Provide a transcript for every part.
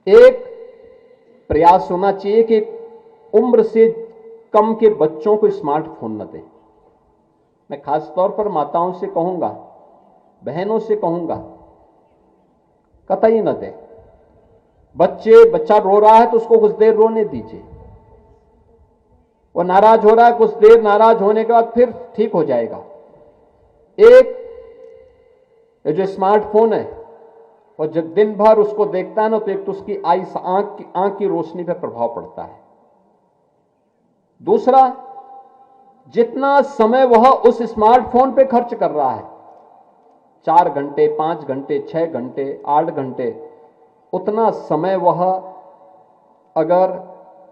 एक प्रयास होना चाहिए कि उम्र से कम के बच्चों को स्मार्टफोन न दें। मैं खास तौर पर माताओं से कहूंगा, बहनों से कहूंगा, कतई न दें। बच्चा रो रहा है तो उसको कुछ देर रोने दीजिए। वो नाराज हो रहा है, कुछ देर नाराज होने के बाद फिर ठीक हो जाएगा। एक ये जो स्मार्टफोन है, और जब दिन भर उसको देखता है ना, तो एक तो उसकी आंख की रोशनी पर प्रभाव पड़ता है। दूसरा, जितना समय वह उस स्मार्टफोन पे खर्च कर रहा है, 4 घंटे, 5 घंटे, 6 घंटे, 8 घंटे, उतना समय वह अगर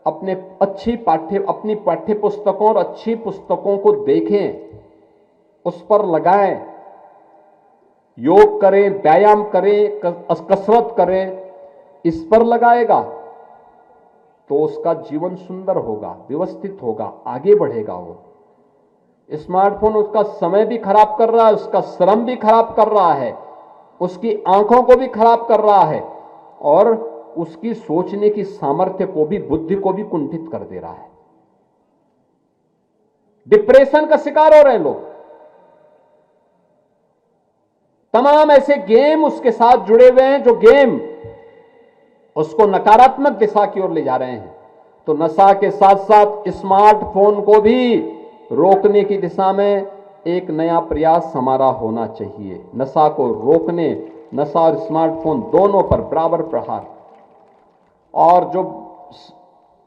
अपनी पाठ्य पुस्तकों और अच्छी पुस्तकों को देखें, उस पर लगाएं, योग करें, व्यायाम करें, कसरत करें, इस पर लगाएगा तो उसका जीवन सुंदर होगा, व्यवस्थित होगा, आगे बढ़ेगा। वो स्मार्टफोन उसका समय भी खराब कर रहा है, उसका श्रम भी खराब कर रहा है, उसकी आंखों को भी खराब कर रहा है, और उसकी सोचने की सामर्थ्य को भी, बुद्धि को भी कुंठित कर दे रहा है। डिप्रेशन का शिकार हो रहे हैं लोग। तमाम ऐसे गेम उसके साथ जुड़े हुए हैं जो गेम उसको नकारात्मक दिशा की ओर ले जा रहे हैं। तो नशा के साथ साथ स्मार्टफोन को भी रोकने की दिशा में एक नया प्रयास हमारा होना चाहिए। नशा को रोकने, नशा और स्मार्टफोन दोनों पर बराबर प्रहार। और जो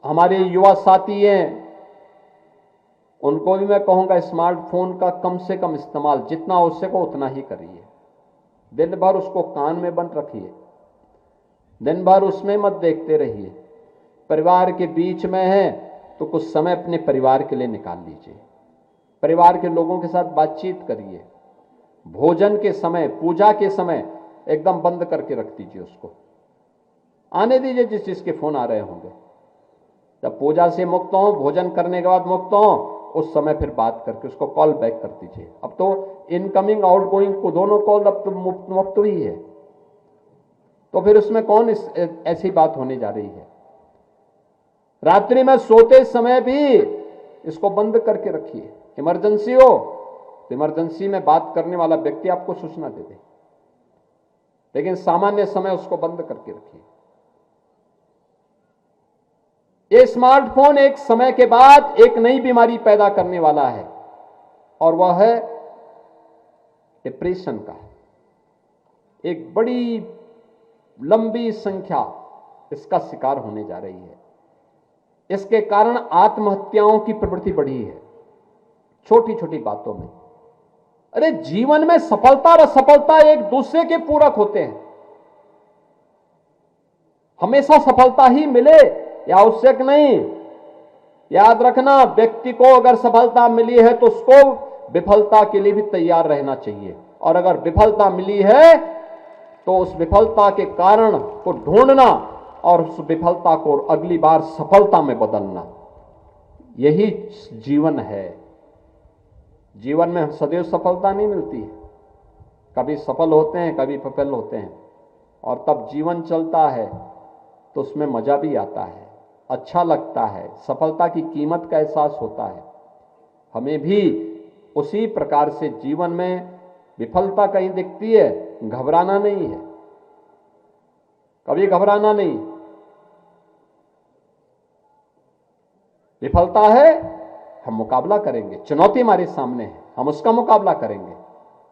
हमारे युवा साथी हैं, उनको भी मैं कहूंगा, स्मार्टफोन का कम से कम इस्तेमाल जितना हो सके उतना ही करिए। दिन भर उसको कान में बंद रखिए, दिन भर उसमें मत देखते रहिए। परिवार के बीच में है तो कुछ समय अपने परिवार के लिए निकाल लीजिए, परिवार के लोगों के साथ बातचीत करिए। भोजन के समय, पूजा के समय एकदम बंद करके रख दीजिए, उसको आने दीजिए जिस जिसके फोन आ रहे होंगे। जब पूजा से मुक्त हो, भोजन करने के बाद मुक्त हो, उस समय फिर बात करके उसको कॉल बैक कर दीजिए। अब तो इनकमिंग आउटगोइंग को दोनों कॉल अब तो मुफ्त ही है, तो फिर उसमें कौन ऐसी बात होने जा रही है। रात्रि में सोते समय भी इसको बंद करके रखिए। इमरजेंसी हो तो इमरजेंसी में बात करने वाला व्यक्ति आपको सूचना दे दे, लेकिन सामान्य समय उसको बंद करके रखिए। ये स्मार्टफोन एक समय के बाद एक नई बीमारी पैदा करने वाला है, और वह है डिप्रेशन का। एक बड़ी लंबी संख्या इसका शिकार होने जा रही है। इसके कारण आत्महत्याओं की प्रवृत्ति बढ़ी है, छोटी छोटी बातों में। अरे जीवन में सफलता और असफलता एक दूसरे के पूरक होते हैं। हमेशा सफलता ही मिले या आवश्यक नहीं। याद रखना, व्यक्ति को अगर सफलता मिली है तो उसको विफलता के लिए भी तैयार रहना चाहिए, और अगर विफलता मिली है तो उस विफलता के कारण को ढूंढना और उस विफलता को अगली बार सफलता में बदलना, यही जीवन है। जीवन में सदैव सफलता नहीं मिलती है, कभी सफल होते हैं, कभी विफल होते हैं, और तब जीवन चलता है तो उसमें मजा भी आता है, अच्छा लगता है, सफलता की कीमत का एहसास होता है। हमें भी उसी प्रकार से जीवन में विफलता कहीं दिखती है, घबराना नहीं है, कभी घबराना नहीं। विफलता है, हम मुकाबला करेंगे। चुनौती हमारे सामने है, हम उसका मुकाबला करेंगे,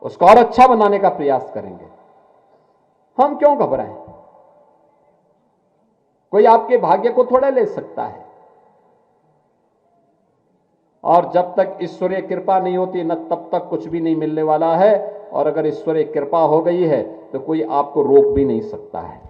उसको और अच्छा बनाने का प्रयास करेंगे। हम क्यों घबराएं? कोई आपके भाग्य को थोड़ा ले सकता है। और जब तक ईश्वरीय कृपा नहीं होती न, तब तक कुछ भी नहीं मिलने वाला है। और अगर ईश्वरीय कृपा हो गई है तो कोई आपको रोक भी नहीं सकता है।